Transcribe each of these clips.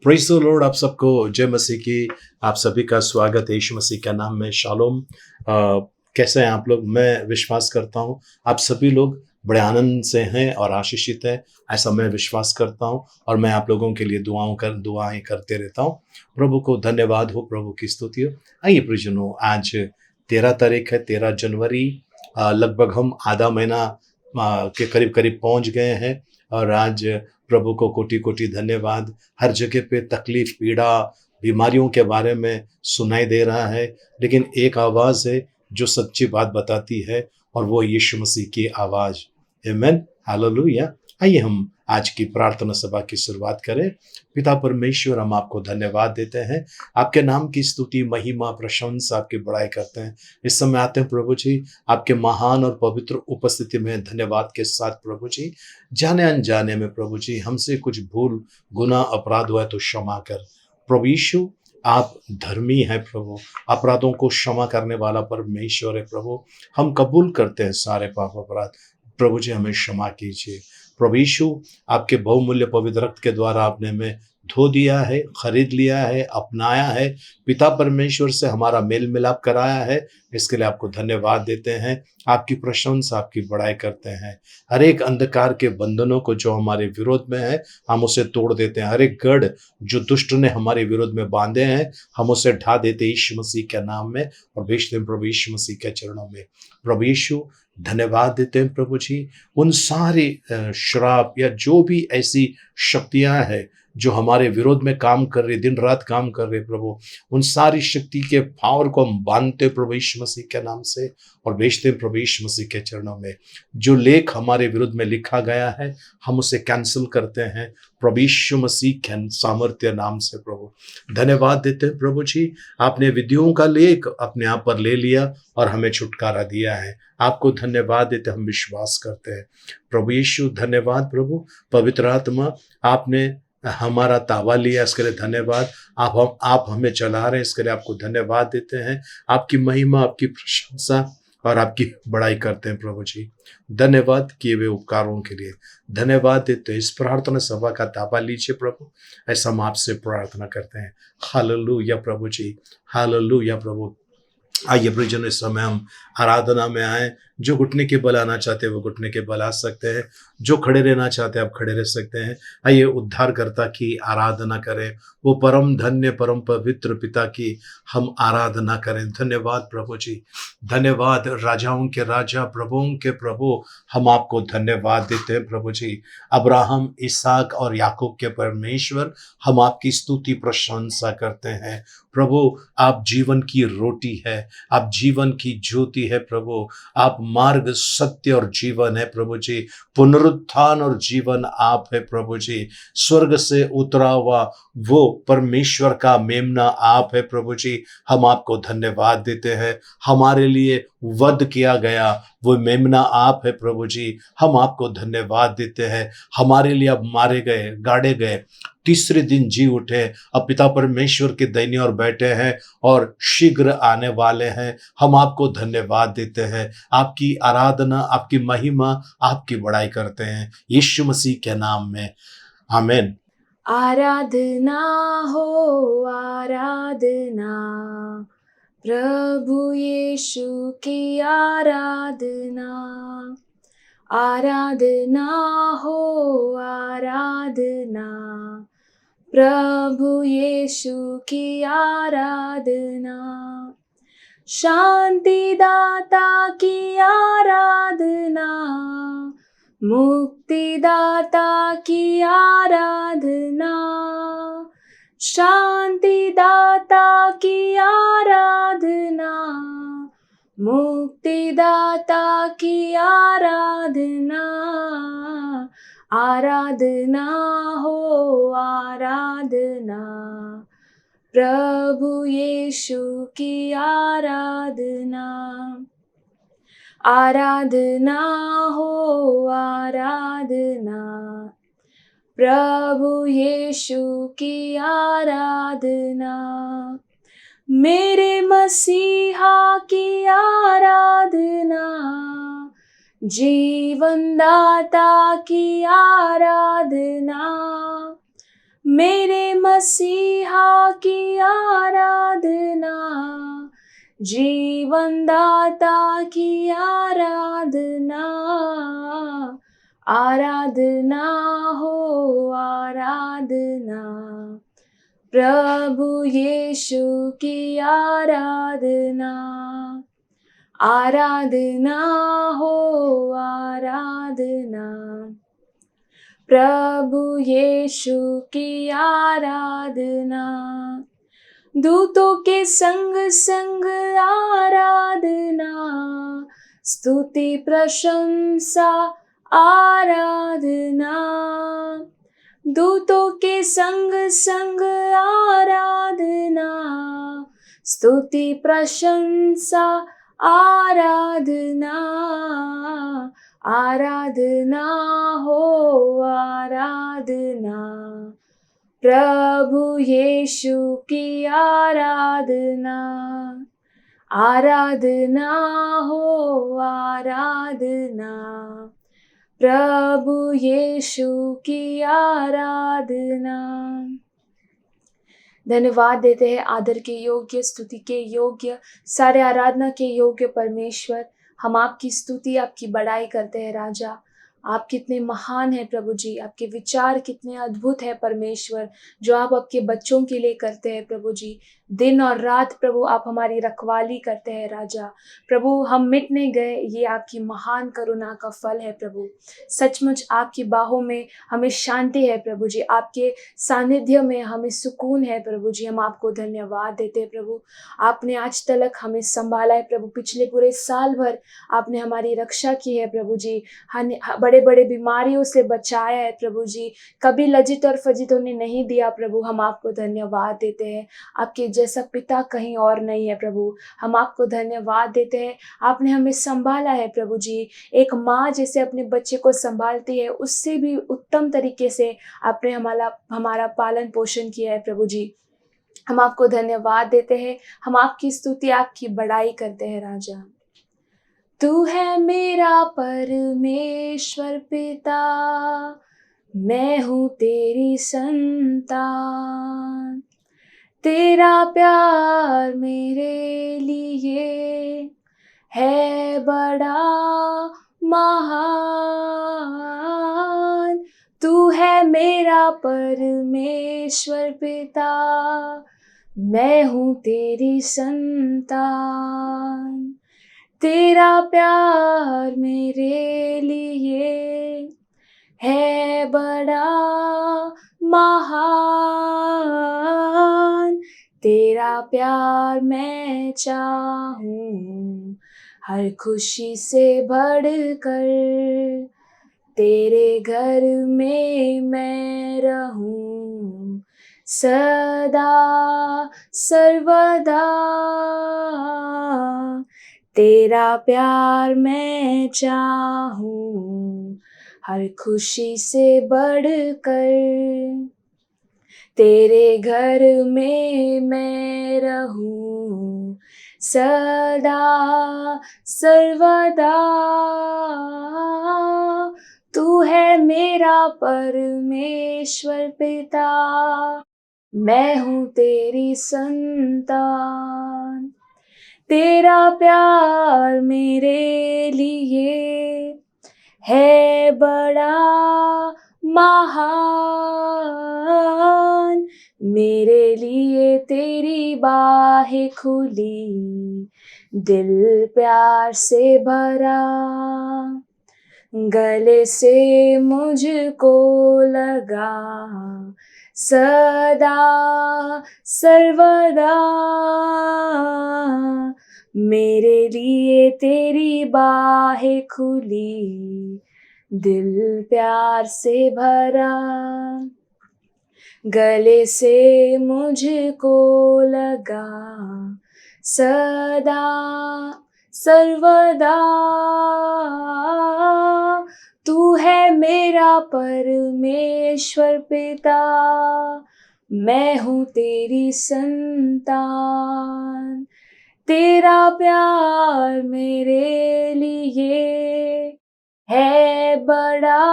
Praise the Lord. आप सबको जय मसीह की। आप सभी का स्वागत है यीशु मसीह के नाम में। शालोम। कैसे हैं आप लोग? मैं विश्वास करता हूँ आप सभी लोग बड़े आनंद से हैं और आशीषित हैं, ऐसा मैं विश्वास करता हूँ। और मैं आप लोगों के लिए दुआएं करते रहता हूँ। प्रभु को धन्यवाद हो, प्रभु की स्तुति हो। आइए प्रियजनों, आज 13 तारीख है, 13 जनवरी। लगभग हम आधा महीना के करीब करीब पहुंच गए हैं। और आज प्रभु को कोटि कोटि धन्यवाद। हर जगह पे तकलीफ, पीड़ा, बीमारियों के बारे में सुनाई दे रहा है, लेकिन एक आवाज़ है जो सच्ची बात बताती है, और वो यीशु मसीह की आवाज़। आमेन, हालेलुया। आइए हम आज की प्रार्थना सभा की शुरुआत करें। पिता परमेश्वर, हम आपको धन्यवाद देते हैं, आपके नाम की स्तुति, महिमा, प्रशंसा, आपकी बड़ाई करते हैं। इस समय आते हैं प्रभु जी आपके महान और पवित्र उपस्थिति में धन्यवाद के साथ। प्रभु जी, जाने अनजाने में प्रभु जी हमसे कुछ भूल, गुनाह, अपराध हुआ है तो क्षमा कर। प्रभु यीशु, आप धर्मी हैं प्रभु, अपराधों को क्षमा करने वाला परमेश्वर है प्रभु। हम कबूल करते हैं सारे पाप अपराध। प्रभु जी, हमें क्षमा कीजिए। प्रभु यीशु, आपके बहुमूल्य पवित्र रक्त के द्वारा आपने हमें धो दिया है, खरीद लिया है, अपनाया है, पिता परमेश्वर से हमारा मेल मिलाप कराया है। इसके लिए आपको धन्यवाद देते हैं, आपकी प्रशंसा, आपकी बड़ाई करते हैं। हर एक अंधकार के बंधनों को जो हमारे विरोध में है, हम उसे तोड़ देते हैं। हर एक गढ़ जो दुष्ट ने हमारे विरोध में बांधे हैं, हम उसे ढा देते यीशु मसीह के नाम में, और भेजते हैं प्रभु यीशु मसीह के चरणों में। प्रभु यीशु, धन्यवाद देते हैं प्रभु जी उन सारी श्राप या जो भी ऐसी शक्तियां हैं जो हमारे विरोध में काम कर रही, दिन रात काम कर रहे प्रभु, उन सारी शक्ति के पावर को हम बांधते प्रभु यीशु मसीह के नाम से, और भेजते हैं प्रभु यीशु मसीह के चरणों में। जो लेख हमारे विरुद्ध में लिखा गया है, हम उसे कैंसिल करते हैं प्रभु यीशु मसीह के सामर्थ्य नाम से। प्रभु धन्यवाद देते हैं प्रभु जी, आपने विधियों का लेख अपने आप पर ले लिया और हमें छुटकारा दिया है। आपको धन्यवाद देते, हम विश्वास करते हैं। प्रभु यीशु, धन्यवाद प्रभु। पवित्र आत्मा, आपने हमारा ताबा लिया, इसके लिए धन्यवाद। आप हमें चला रहे हैं, इसके लिए आपको धन्यवाद देते हैं। आपकी महिमा, आपकी प्रशंसा और आपकी बड़ाई करते हैं प्रभु जी। धन्यवाद किए हुए उपकारों के लिए धन्यवाद देते हैं। इस प्रार्थना सभा का ताबा लीजिए प्रभु, ऐसा हम आपसे प्रार्थना करते हैं। हालेलुया प्रभु जी, हालेलुया प्रभु। आइए प्रियजनों, इस समय हम आराधना में आए। जो घुटने के बल आना चाहते हैं वो घुटने के बल आ सकते हैं, जो खड़े रहना चाहते हैं आप खड़े रह सकते हैं। आइए उद्धारकर्ता की आराधना करें, वो परम धन्य परम पवित्र पिता की हम आराधना करें। धन्यवाद प्रभु जी, धन्यवाद राजाओं के राजा, प्रभुओं के प्रभु, हम आपको धन्यवाद देते हैं प्रभु जी। अब्राहम, इसहाक और याकूब के परमेश्वर, हम आपकी स्तुति प्रशंसा करते हैं प्रभु। आप जीवन की रोटी है, आप जीवन की ज्योति है प्रभु। आप मार्ग, सत्य और जीवन है प्रभु जी। पुनरुत्थान और जीवन आप है प्रभु जी। स्वर्ग से उतरा हुआ वो परमेश्वर का मेमना आप है प्रभु जी। हम आपको धन्यवाद देते हैं। हमारे लिए वध किया गया वो मेमना आप है प्रभु जी। हम आपको धन्यवाद देते हैं। हमारे लिए अब मारे गए, गाड़े गए, तीसरे दिन जी उठे, अब पिता परमेश्वर के दाहिने ओर बैठे हैं और शीघ्र आने वाले हैं। हम आपको धन्यवाद देते हैं। आपकी आराधना, आपकी महिमा, आपकी बड़ाई करते हैं यीशु मसीह के नाम में, आमीन। आराधना हो आराधना, प्रभु यीशु की आराधना। आराधना हो आराधना, प्रभु यीशु की आराधना। शांति दाता की आराधना, मुक्तिदाता की आराधना। शांति दाता की आराधना, मुक्तिदाता की आराधना। आराधना हो आराधना, प्रभु यीशु की आराधना। आराधना हो आराधना, प्रभु यीशु की आराधना। मेरे मसीहा की आराधना, जीवन दाता की आराधना। मेरे मसीहा की आराधना, जीवन दाता की आराधना, आराधना हो आराधना, प्रभु यीशु की आराधना, आराधना हो आराधना, प्रभु यीशु की आराधना, दूतों के संग संग आराधना, स्तुति प्रशंसा आराधना, दूतों के संग संग आराधना, स्तुति प्रशंसा आराधना, आराधना हो आराधना, प्रभु यीशु की आराधना, आराधना हो आराधना, प्रभु यीशु की आराधना। धन्यवाद देते हैं आदर के योग्य, स्तुति के योग्य, सारे आराधना के योग्य परमेश्वर। हम आपकी स्तुति, आपकी बड़ाई करते हैं राजा। आप कितने महान हैं प्रभु जी, आपके विचार कितने अद्भुत है परमेश्वर, जो आप आपके बच्चों के लिए करते हैं प्रभु जी। दिन और रात प्रभु आप हमारी रखवाली करते हैं राजा। प्रभु हम मिट नहीं गए, ये आपकी महान करुणा का फल है प्रभु। सचमुच आपकी बाहों में हमें शांति है प्रभु जी, आपके सानिध्य में हमें सुकून है प्रभु जी। हम आपको धन्यवाद देते हैं प्रभु। आपने आज तक हमें संभाला है प्रभु, पिछले पूरे साल भर आपने हमारी रक्षा की है प्रभु जी। बड़े बड़े बीमारियों से बचाया है प्रभु जी, कभी लज्जित और फजित होने नहीं दिया प्रभु। हम आपको धन्यवाद देते हैं, आपके जैसा पिता कहीं और नहीं है प्रभु। हम आपको धन्यवाद देते हैं, आपने हमें संभाला है प्रभु जी। एक माँ जैसे अपने बच्चे को संभालती है, उससे भी उत्तम तरीके से आपने हमारा पालन पोषण किया है प्रभु जी। हम आपको धन्यवाद देते हैं, हम आपकी स्तुति, आपकी बड़ाई करते हैं राजा। तू है मेरा परमेश्वर पिता, मैं हूँ तेरी संतान, तेरा प्यार मेरे लिए है बड़ा महान। तू है मेरा परमेश्वर पिता, मैं हूँ तेरी संतान, तेरा प्यार मेरे लिए है बड़ा महान। तेरा प्यार मैं चाहूँ हर खुशी से बढ़कर, तेरे घर में मैं रहूँ सदा सर्वदा। तेरा प्यार मैं चाहूँ हर खुशी से बढ़कर, तेरे घर में मैं रहूँ सदा सर्वदा। तू है मेरा परमेश्वर पिता, मैं हूँ तेरी संतान, तेरा प्यार मेरे लिए है बड़ा महान। मेरे लिए तेरी बाहें खुली, दिल प्यार से भरा, गले से मुझको लगा सदा सर्वदा। मेरे लिए तेरी बाहें खुली, दिल प्यार से भरा, गले से मुझको लगा सदा सर्वदा। तू है मेरा परमेश्वर पिता, मैं हूँ तेरी संतान, तेरा प्यार मेरे लिए है बड़ा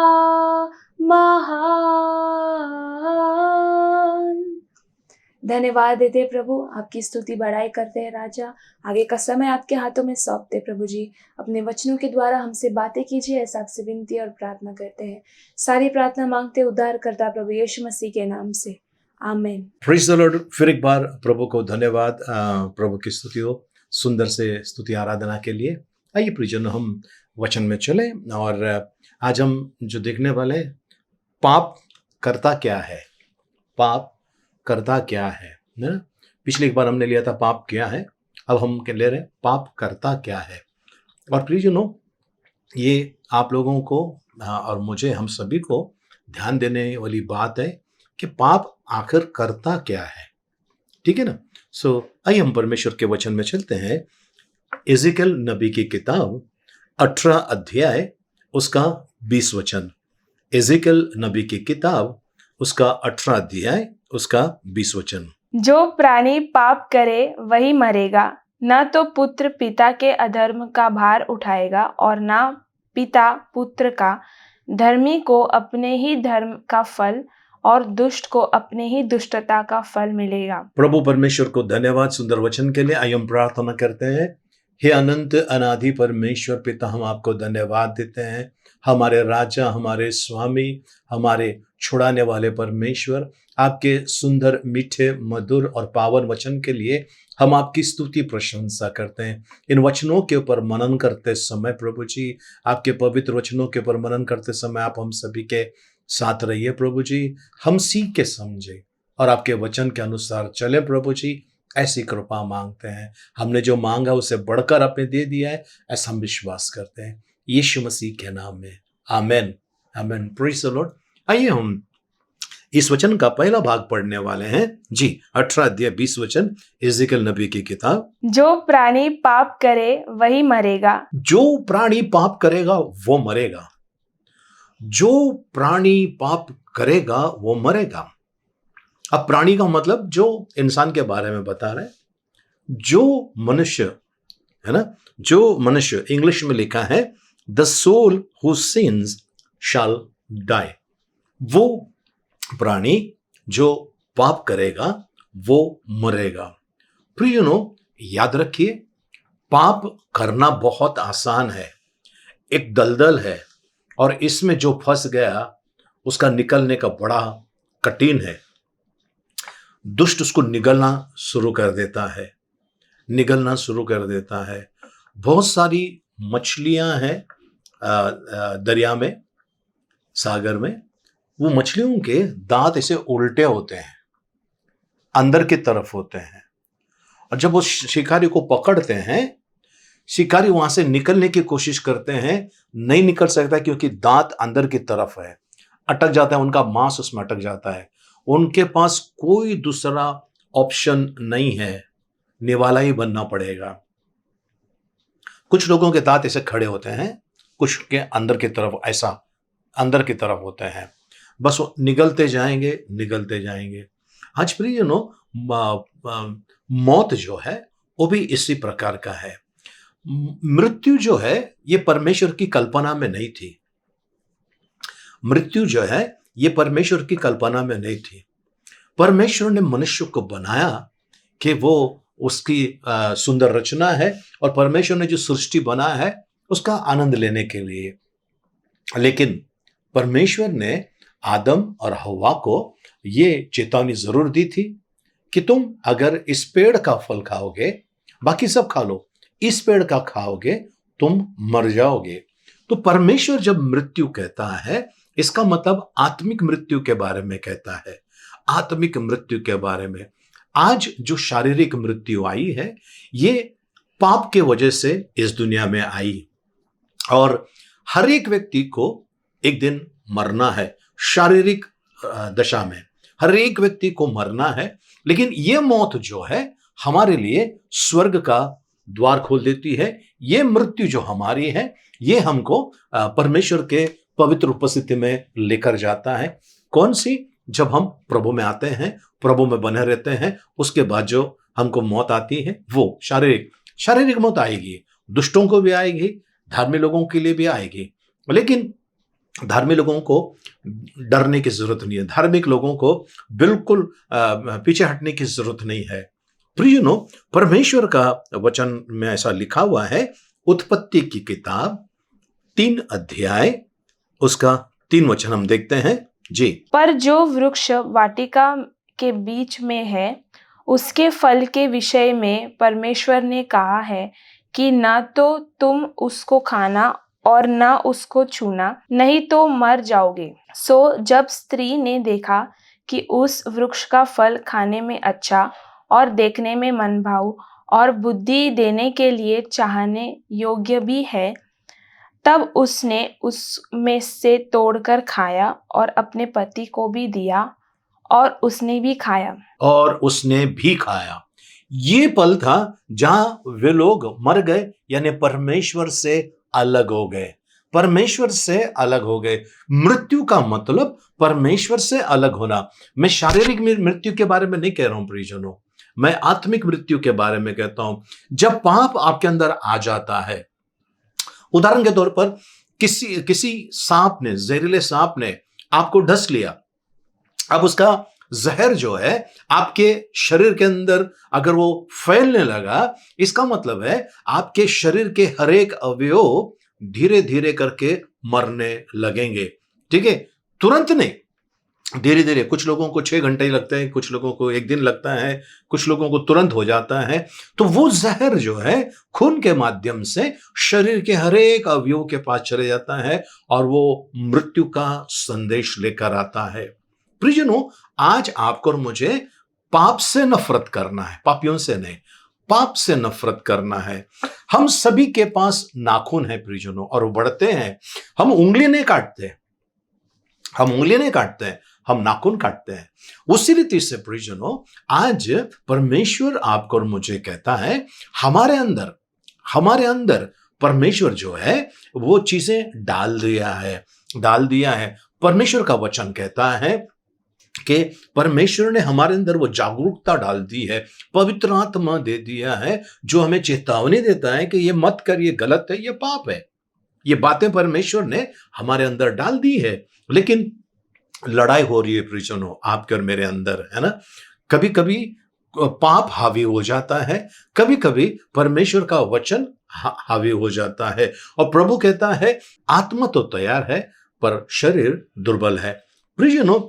महान। धन्यवाद देते हैं प्रभु, आपकी स्तुति बढ़ाई करते हैं राजा। आगे का समय आपके हाथों में सौंपते हैं प्रभु जी। अपने वचनों के द्वारा हमसे बातें कीजिए, ऐसा आपसे विनती और प्रार्थना करते हैं। सारी प्रार्थना मांगते उद्धार करता प्रभु यीशु मसीह के नाम से, आमीन। Praise the Lord. फिर एक बार प्रभु को धन्यवाद, प्रभु की स्तुति हो सुंदर से स्तुति आराधना के लिए। आइए प्रियजन, हम वचन में चले और आज हम जो देखने वाले पाप करता क्या है, पाप करता क्या है ना। पिछली एक बार हमने लिया था पाप क्या है, अब हम ले रहे हैं पाप करता क्या है। और प्रियजनों, ये आप लोगों को और मुझे, हम सभी को ध्यान देने वाली बात है कि पाप आखिर करता क्या है, ठीक है ना। आइए हम परमेश्वर के वचन में चलते हैं। एजेकियल नबी की किताब 18 अध्याय उसका 20 वचन। एजेकियल नबी की किताब उसका 18 अध्याय उसका 20 वचन। जो प्राणी पाप करे वही मरेगा, न तो पुत्र पिता के अधर्म का भार उठाएगा और न पिता पुत्र का। धर्मी को अपने ही धर्म का फल और दुष्ट को अपने ही दुष्टता का फल मिलेगा। प्रभु परमेश्वर को धन्यवाद सुंदर वचन के लिए। आइए हम प्रार्थना करते हैं। हे अनंत अनादि परमेश्वर पिता, हम आपको धन्यवाद देते हैं, हमारे राजा, हमारे स्वामी, हमारे छुड़ाने वाले परमेश्वर। आपके सुंदर मीठे मधुर और पावन वचन के लिए हम आपकी स्तुति प्रशंसा करते हैं। इन वचनों के ऊपर मनन करते समय प्रभु जी, आपके पवित्र वचनों के ऊपर मनन करते समय आप हम सभी के साथ रहिए प्रभु जी। हम सीख के समझे और आपके वचन के अनुसार चले प्रभु जी, ऐसी कृपा मांगते हैं। हमने जो मांगा उसे बढ़कर आपने दे दिया है, ऐसा हम विश्वास करते हैं यीशु मसीह के नाम में, आमेन आमेन। Praise the lord. आइए हम इस वचन का पहला भाग पढ़ने वाले हैं जी। 18 अध्याय 20 वचन, एजेकियल नबी की किताब। जो प्राणी पाप करे वही मरेगा। जो प्राणी पाप करेगा वो मरेगा। जो प्राणी पाप करेगा वो मरेगा। अब प्राणी का मतलब जो इंसान के बारे में बता रहे हैं, जो मनुष्य है ना, जो मनुष्य, इंग्लिश में लिखा है the soul who sins shall die. वो प्राणी जो पाप करेगा वो मरेगा। प्रियजनों, याद रखिए, पाप करना बहुत आसान है, एक दलदल है और इसमें जो फंस गया उसका निकलने का बड़ा कठिन है। दुष्ट उसको निगलना शुरू कर देता है, निगलना शुरू कर देता है। बहुत सारी मछलियां हैं दरिया में, सागर में। वो मछलियों के दांत ऐसे उल्टे होते हैं, अंदर की तरफ होते हैं, और जब वो शिकारी को पकड़ते हैं, शिकारी वहां से निकलने की कोशिश करते हैं, नहीं निकल सकता क्योंकि दांत अंदर की तरफ है, अटक जाता है, उनका मांस उसमें अटक जाता है। उनके पास कोई दूसरा ऑप्शन नहीं है, निवाला ही बनना पड़ेगा। कुछ लोगों के दांत ऐसे खड़े होते हैं, कुछ के अंदर की तरफ, ऐसा अंदर की तरफ होते हैं, बस वो निगलते जाएंगे, निगलते जाएंगे। आज प्रियजनों, मौत जो है वो भी इसी प्रकार का है। मृत्यु जो है ये परमेश्वर की कल्पना में नहीं थी। मृत्यु जो है ये परमेश्वर की कल्पना में नहीं थी। परमेश्वर ने मनुष्य को बनाया कि वो उसकी सुंदर रचना है और परमेश्वर ने जो सृष्टि बनाया है उसका आनंद लेने के लिए। लेकिन परमेश्वर ने आदम और हव्वा को ये चेतावनी जरूर दी थी कि तुम अगर इस पेड़ का फल खाओगे, बाकी सब खा लो, इस पेड़ का खाओगे तुम मर जाओगे। तो परमेश्वर जब मृत्यु कहता है, इसका मतलब आत्मिक मृत्यु के बारे में कहता है, आत्मिक मृत्यु के बारे में। आज जो शारीरिक मृत्यु आई है ये पाप के वजह से इस दुनिया में आई, और हर एक व्यक्ति को एक दिन मरना है। शारीरिक दशा में हर एक व्यक्ति को मरना है, लेकिन ये मौत जो है हमारे लिए स्वर्ग का द्वार खोल देती है। ये मृत्यु जो हमारी है ये हमको परमेश्वर के पवित्र उपस्थिति में लेकर जाता है। कौन सी? जब हम प्रभु में आते हैं, प्रभु में बने रहते हैं, उसके बाद जो हमको मौत आती है वो शारीरिक मौत आएगी। दुष्टों को भी आएगी, धार्मिक लोगों के लिए भी आएगी। लेकिन धार्मिक लोगों को डरने की जरूरत नहीं है, धार्मिक लोगों को बिल्कुल पीछे हटने की जरूरत नहीं है। प्रियजनों, परमेश्वर का वचन में ऐसा लिखा हुआ है, उत्पत्ति की किताब 3 अध्याय उसका 3 वचन हम देखते हैं जी। पर जो वृक्ष वाटिका के बीच में है, उसके फल के विषय में परमेश्वर ने कहा है कि न तो तुम उसको खाना और न उसको छूना, नहीं तो मर जाओगे। सो जब स्त्री ने देखा कि उस वृक्ष का फल खाने में अच्छा और देखने में मनभाऊ और बुद्धि देने के लिए चाहने योग्य भी है, तब उसने उसमें से तोड़कर खाया और अपने पति को भी दिया, और उसने भी खाया। ये पल था जहां वे लोग मर गए, यानी परमेश्वर से अलग हो गए। परमेश्वर से अलग हो गए। मृत्यु का मतलब परमेश्वर से अलग होना। मैं शारीरिक मृत्यु के बारे में नहीं कह रहा हूं प्रियजनों, मैं आत्मिक मृत्यु के बारे में कहता हूं। जब पाप आपके अंदर आ जाता है, उदाहरण के तौर पर किसी सांप ने, जहरीले सांप ने आपको डस लिया, अब उसका जहर जो है आपके शरीर के अंदर अगर वो फैलने लगा, इसका मतलब है आपके शरीर के हर एक अवयव धीरे धीरे करके मरने लगेंगे। ठीक है, तुरंत नहीं, धीरे धीरे। कुछ लोगों को 6 घंटे ही लगते हैं, कुछ लोगों को 1 दिन लगता है, कुछ लोगों को तुरंत हो जाता है। तो वो जहर जो है खून के माध्यम से शरीर के हर एक अवयव के पास चले जाता है और वो मृत्यु का संदेश लेकर आता है। प्रियजनों, आज आपको और मुझे पाप से नफरत करना है, पापियों से नहीं, पाप से नफरत करना है। हम सभी के पास नाखून है प्रियजनों, और वो बढ़ते हैं। हम उंगली नहीं काटते, हम नाखून काटते हैं। उसी रीति से प्रियजनों, आज परमेश्वर आपको और मुझे कहता है, हमारे अंदर परमेश्वर जो है वो चीजें डाल दिया है। परमेश्वर का वचन कहता है कि परमेश्वर ने हमारे अंदर वो जागरूकता डाल दी है, पवित्र आत्मा दे दिया है, जो हमें चेतावनी देता है कि ये मत कर, ये गलत है, ये पाप है। ये बातें परमेश्वर ने हमारे अंदर डाल दी है। लेकिन लड़ाई हो रही है प्रियजनों आपके और मेरे अंदर, है ना। कभी कभी पाप हावी हो जाता है, कभी कभी परमेश्वर का वचन हावी हो जाता है। और प्रभु कहता है, आत्मा तो तैयार है पर शरीर दुर्बल है। प्रियजनों,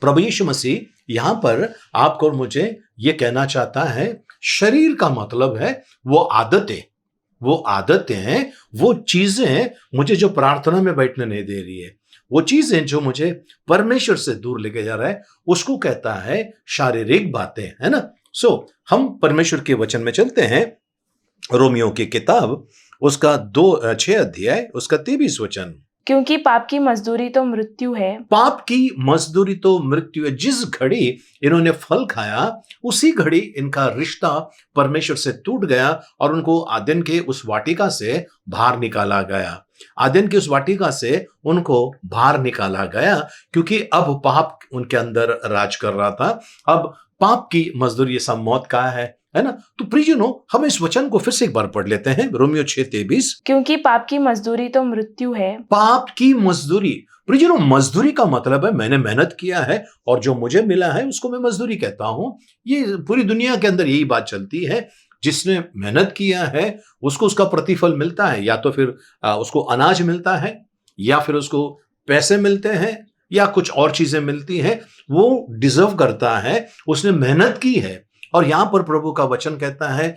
प्रभु यीशु मसीह यहां पर आपको और मुझे यह कहना चाहता है, शरीर का मतलब है वो आदतें हैं, वो चीजें मुझे जो प्रार्थना में बैठने नहीं दे रही है, वो चीजें जो मुझे परमेश्वर से दूर लेके जा रहा है, उसको कहता है शारीरिक बातें, है ना। हम परमेश्वर के वचन में चलते हैं। रोमियो की किताब उसका 6 अध्याय उसका 23 वचन। क्योंकि पाप की मजदूरी तो मृत्यु है। पाप की मजदूरी तो मृत्यु है। जिस घड़ी इन्होंने फल खाया, उसी घड़ी इनका रिश्ता परमेश्वर से टूट गया और उनको आदन के उस वाटिका से बाहर निकाला गया। क्योंकि अब पाप उनके अंदर राज कर रहा था। अब पाप की मजदूरी ऐसा मौत का है ना। तो प्रियजनों, हम इस वचन को फिर से एक बार पढ़ लेते हैं, रोमियो 6:23। क्योंकि पाप की मजदूरी तो मृत्यु है। पाप की मजदूरी, प्रियजनों, मजदूरी का मतलब है मैंने मेहनत किया है और जो मुझे मिला है उसको मैं मजदूरी कहता हूं। ये पूरी दुनिया के अंदर यही बात चलती है। जिसने मेहनत किया है उसको उसका प्रतिफल मिलता है, या तो फिर उसको अनाज मिलता है, या फिर उसको पैसे मिलते हैं, या कुछ और चीजें मिलती हैं। वो डिजर्व करता है, उसने मेहनत की है। और यहां पर प्रभु का वचन कहता है,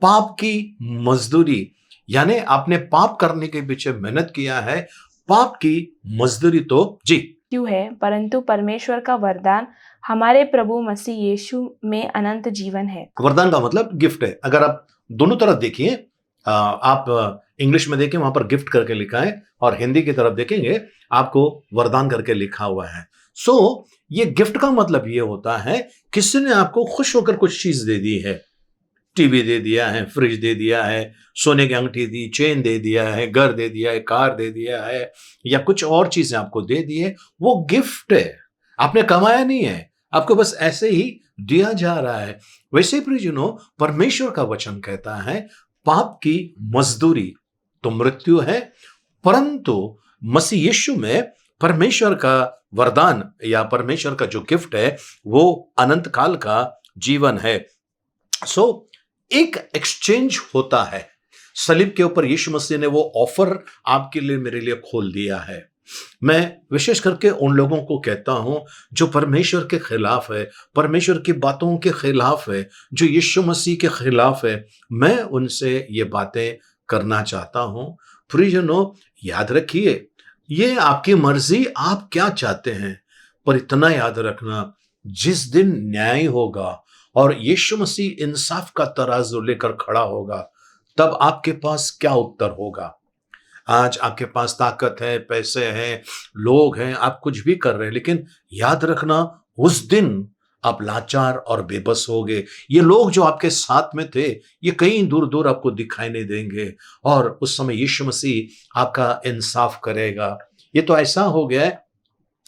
पाप की मजदूरी, यानी आपने पाप करने के पीछे मेहनत किया है, पाप की मजदूरी तो क्यों है, परंतु परमेश्वर का वरदान हमारे प्रभु मसीह यीशु में अनंत जीवन है। वरदान का मतलब गिफ्ट है। अगर आप दोनों तरफ देखिए, आप इंग्लिश में देखें, वहां पर गिफ्ट करके लिखा है, और हिंदी की तरफ देखेंगे आपको वरदान करके लिखा हुआ है। ये गिफ्ट का मतलब ये होता है, किसी ने आपको खुश होकर कुछ चीज दे दी है। टीवी दे दिया है, फ्रिज दे दिया है, सोने की अंगूठी दी, चेन दे दिया है, घर दे दिया है, कार दे दिया है, या कुछ और चीजें आपको दे दी है। वो गिफ्ट है, आपने कमाया नहीं है, आपको बस ऐसे ही दिया जा रहा है। वैसे ही प्रियजनों, परमेश्वर का वचन कहता है, पाप की मजदूरी तो मृत्यु है, परंतु मसीह यीशु में परमेश्वर का वरदान या परमेश्वर का जो गिफ्ट है वो अनंत काल का जीवन है। सो एक एक्सचेंज होता है। सलीब के ऊपर यीशु मसीह ने वो ऑफर आपके लिए, मेरे लिए खोल दिया है। मैं विशेष करके उन लोगों को कहता हूं जो परमेश्वर के खिलाफ है, परमेश्वर की बातों के खिलाफ है, जो यीशु मसीह के खिलाफ है, मैं उनसे ये बातें करना चाहता हूं। प्रियजनों, याद रखिए, ये आपकी मर्जी, आप क्या चाहते हैं, पर इतना याद रखना, जिस दिन न्याय होगा और यीशु मसीह इंसाफ का तराजू लेकर खड़ा होगा, तब आपके पास क्या उत्तर होगा। आज आपके पास ताकत है, पैसे हैं, लोग हैं, आप कुछ भी कर रहे हैं, लेकिन याद रखना, उस दिन आप लाचार और बेबस होगे। ये लोग जो आपके साथ में थे, ये कहीं दूर दूर आपको दिखाई नहीं देंगे, और उस समय यीशु मसीह आपका इंसाफ करेगा। ये तो ऐसा हो गया है,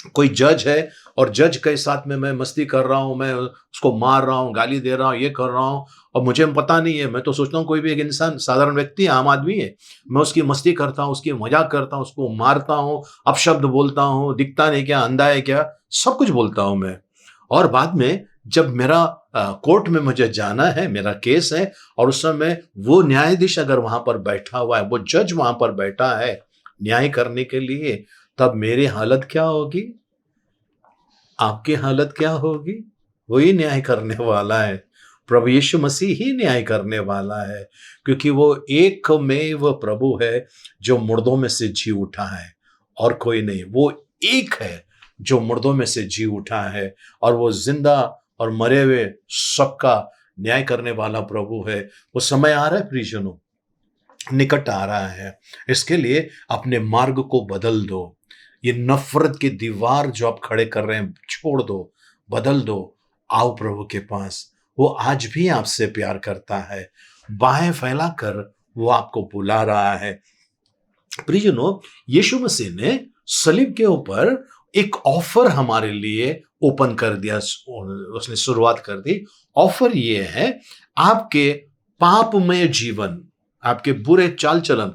कोई जज है और जज के साथ में मैं मस्ती कर रहा हूं, मैं उसको मार रहा हूं, गाली दे रहा हूं, ये कर रहा हूं, और मुझे पता नहीं है। मैं तो सोचता हूं कोई भी एक इंसान, साधारण व्यक्ति, आम आदमी है, मैं उसकी मस्ती करता हूं, उसकी मजाक करता हूं, उसको मारता हूं, अपशब्द बोलता हूं, दिखता नहीं क्या, अंधा है क्या, सब कुछ बोलता हूं मैं। और बाद में जब मेरा कोर्ट में मुझे जाना है, मेरा केस है, और उस समय वो न्यायाधीश अगर वहां पर बैठा हुआ है, वो जज वहां पर बैठा है न्याय करने के लिए, तब मेरी हालत क्या होगी, आपकी हालत क्या होगी। वही न्याय करने वाला है, प्रभु यीशु मसीह ही न्याय करने वाला है, क्योंकि वो एकमेव प्रभु है जो मुर्दों में से जी उठा है, और कोई नहीं। वो एक है जो मुर्दों में से जी उठा है, और वो जिंदा और मरे हुए सबका न्याय करने वाला प्रभु है। वो समय आ रहा है प्रियजनों, निकट आ रहा है। इसके लिए अपने मार्ग को बदल दो। ये नफरत की दीवार जो आप खड़े कर रहे हैं, छोड़ दो, बदल दो, आओ प्रभु के पास। वो आज भी आपसे प्यार करता है, बाहें फैलाकर वो आपको बुला रहा है। प्रियजनों, यीशु मसीह ने सलीब के ऊपर एक ऑफर हमारे लिए ओपन कर दिया, उसने शुरुआत कर दी। ऑफर ये है, आपके पापमय जीवन, आपके बुरे चाल चलन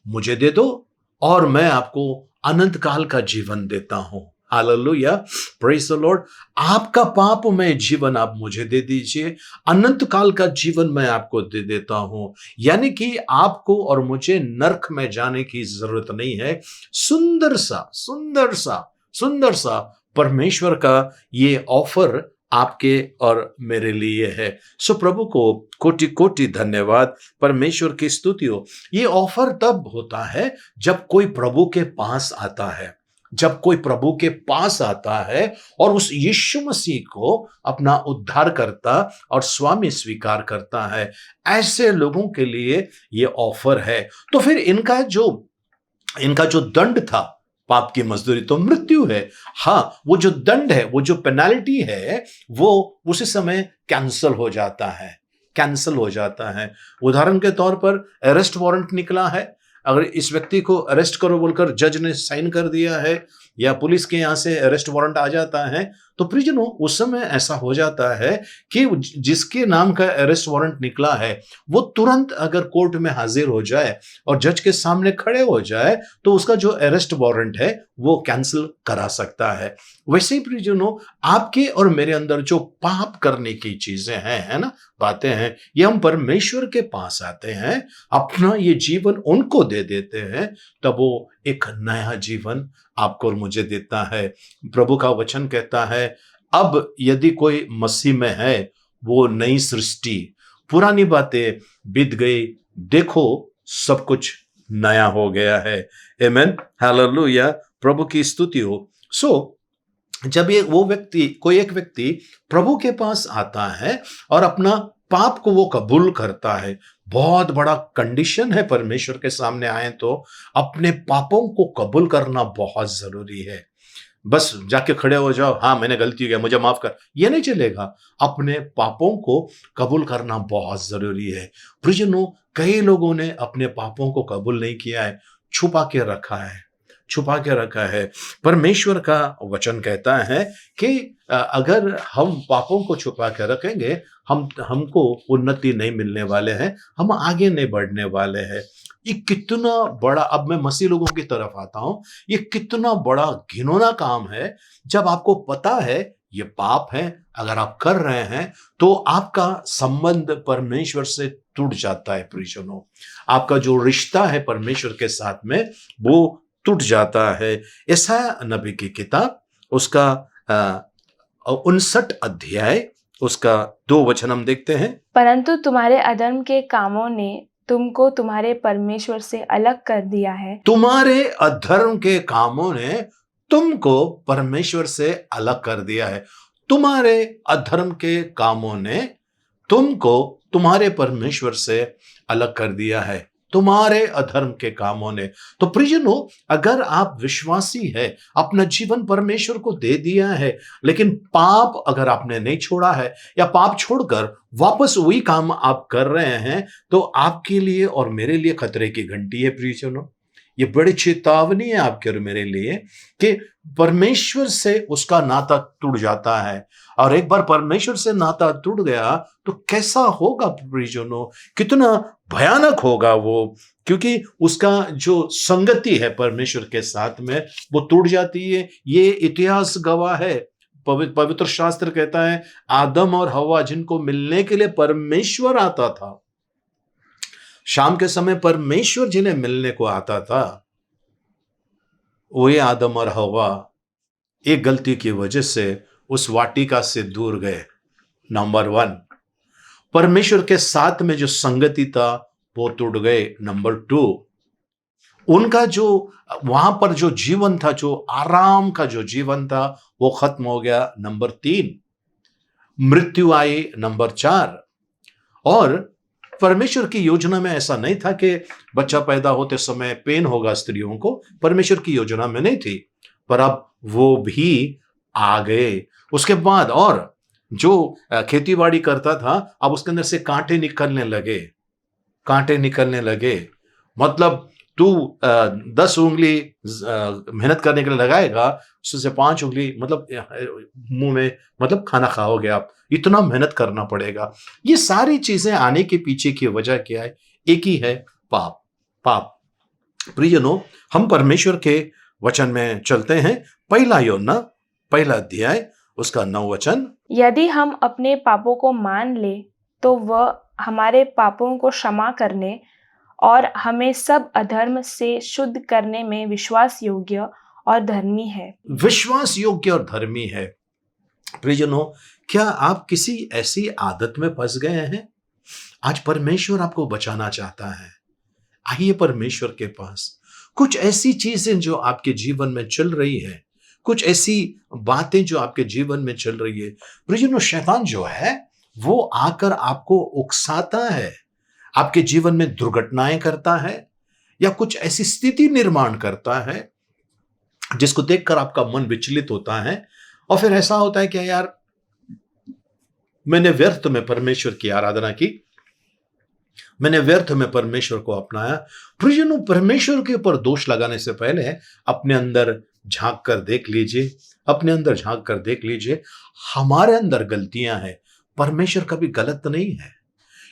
मुझे दे दो, और मैं आपको अनंत काल का जीवन देता हूं। Hallelujah, praise the Lord. आपका पापमय जीवन आप मुझे दे दीजिए, अनंत काल का जीवन मैं आपको दे देता हूं। यानी कि आपको और मुझे नरक में जाने की जरूरत नहीं है। सुंदर सा सुंदर सा सुंदर सा परमेश्वर का ये ऑफर आपके और मेरे लिए है। सो प्रभु को कोटि कोटि धन्यवाद, परमेश्वर की स्तुति हो। ये ऑफर तब होता है जब कोई प्रभु के पास आता है, जब कोई प्रभु के पास आता है और उस यीशु मसीह को अपना उद्धारकर्ता और स्वामी स्वीकार करता है, ऐसे लोगों के लिए ये ऑफर है। तो फिर इनका जो दंड था, पाप की मजदूरी तो मृत्यु है। हाँ, वो जो दंड है, वो जो पेनाल्टी है, वो उसी समय कैंसल हो जाता है, कैंसल हो जाता है। उदाहरण के तौर पर अरेस्ट वारंट निकला है, अगर इस व्यक्ति को अरेस्ट करो बोलकर जज ने साइन कर दिया है, या पुलिस के यहां से अरेस्ट वारंट आ जाता है, तो प्रिजनों उस समय ऐसा हो जाता है कि जिसके नाम का अरेस्ट वारंट निकला है, वो तुरंत अगर कोर्ट में हाजिर हो जाए और जज के सामने खड़े हो जाए, तो उसका जो अरेस्ट वारंट है वो कैंसिल करा सकता है। वैसे ही प्रिजनों, आपके और मेरे अंदर जो पाप करने की चीजें हैं, है ना, बातें हैं, ये हम परमेश्वर के पास आते हैं, अपना ये जीवन उनको दे देते हैं, तब वो एक नया जीवन आपको और मुझे देता है। प्रभु का वचन कहता है, अब यदि कोई मसीह में है, वो नई सृष्टि, पुरानी बातें बीत गई, देखो सब कुछ नया हो गया है। आमेन, हालेलुया, प्रभु की स्तुति हो। सो जब कोई एक व्यक्ति प्रभु के पास आता है और अपना पाप को वो कबूल करता है, बहुत बड़ा कंडीशन है परमेश्वर के सामने आए तो अपने पापों को कबूल करना बहुत जरूरी है। बस जाके खड़े हो जाओ, हाँ मैंने गलती किया, मुझे माफ कर, ये नहीं चलेगा। अपने पापों को कबूल करना बहुत जरूरी है। प्रियजनों, कई लोगों ने अपने पापों को कबूल नहीं किया है, छुपा के रखा है, छुपा के रखा है। परमेश्वर का वचन कहता है कि अगर हम पापों को छुपा के रखेंगे, हमको उन्नति नहीं मिलने वाले हैं, हम आगे नहीं बढ़ने वाले हैं। ये कितना बड़ा, अब मैं मसीह लोगों की तरफ आता हूं, ये कितना बड़ा घिनौना काम है जब आपको पता है ये पाप है, अगर आप कर रहे हैं तो आपका संबंध परमेश्वर से टूट जाता है। प्रियजनों, आपका जो रिश्ता है परमेश्वर के साथ में वो टूट जाता है। यशायाह नबी की किताब उसका 59 अध्याय उसका 2 वचन हम देखते हैं। परंतु तुम्हारे अधर्म के कामों ने तुमको तुम्हारे परमेश्वर से अलग कर दिया है। तुम्हारे अधर्म के कामों ने तुमको परमेश्वर से अलग कर दिया है। तुम्हारे अधर्म के कामों ने तुमको तुम्हारे परमेश्वर से अलग कर दिया है। तुम्हारे अधर्म के कामों ने। तो प्रियजनों, अगर आप विश्वासी है, अपना जीवन परमेश्वर को दे दिया है, लेकिन पाप अगर आपने नहीं छोड़ा है या पाप छोड़कर वापस वही काम आप कर रहे हैं, तो आपके लिए और मेरे लिए खतरे की घंटी है। प्रियजनों, ये बड़ी चेतावनी है आपके और मेरे लिए कि परमेश्वर से उसका नाता टूट जाता है। और एक बार परमेश्वर से नाता टूट गया तो कैसा होगा प्रियजनों, कितना भयानक होगा वो, क्योंकि उसका जो संगति है परमेश्वर के साथ में वो टूट जाती है। ये इतिहास गवाह है। पवित्र शास्त्र कहता है आदम और हवा जिनको मिलने के लिए परमेश्वर आता था, शाम के समय परमेश्वर जिन्हें मिलने को आता था, वही आदम और हवा एक गलती की वजह से उस वाटिका से दूर गए। नंबर 1, परमेश्वर के साथ में जो संगति था वो टूट गए। नंबर 2, उनका जो वहां पर जो जीवन था, जो आराम का जो जीवन था, वो खत्म हो गया। नंबर 3, मृत्यु आई। नंबर 4, और परमेश्वर की योजना में ऐसा नहीं था कि बच्चा पैदा होते समय पेन होगा स्त्रियों को, परमेश्वर की योजना में नहीं थी, पर अब वो भी आ गए। उसके बाद और जो खेती बाड़ी करता था, अब उसके अंदर से कांटे निकलने लगे, कांटे निकलने लगे। मतलब तू 10 उंगली मेहनत करने के लिए लगाएगा, उससे 5 उंगली मतलब मुंह में, मतलब खाना खाओगे आप, इतना मेहनत करना पड़ेगा। ये सारी चीजें आने के पीछे की वजह क्या है? एक ही है, पाप। पाप। प्रियजनों, हम परमेश्वर के वचन में चलते हैं। पहला यूहन्ना पहला अध्याय उसका 9 वचन। यदि हम अपने पापों को मान ले तो वह हमारे पापों को क्षमा करने और हमें सब अधर्म से शुद्ध करने में विश्वास योग्य और धर्मी है। विश्वास योग्य और धर्मी है। प्रियजनों, क्या आप किसी ऐसी आदत में फंस गए हैं? आज परमेश्वर आपको बचाना चाहता है। आइए परमेश्वर के पास। कुछ ऐसी चीजें जो आपके जीवन में चल रही है, कुछ ऐसी बातें जो आपके जीवन में चल रही है, प्रियजनों, शैतान जो है वो आकर आपको उकसाता है, आपके जीवन में दुर्घटनाएं करता है या कुछ ऐसी स्थिति निर्माण करता है जिसको देखकर आपका मन विचलित होता है, और फिर ऐसा होता है कि यार मैंने व्यर्थ में परमेश्वर की आराधना की, मैंने व्यर्थ में परमेश्वर को अपनाया। प्रियजनों, परमेश्वर के ऊपर दोष लगाने से पहले अपने अंदर झांक कर देख लीजिए, अपने अंदर झांक कर देख लीजिए, हमारे अंदर गलतियां हैं। परमेश्वर कभी गलत नहीं है।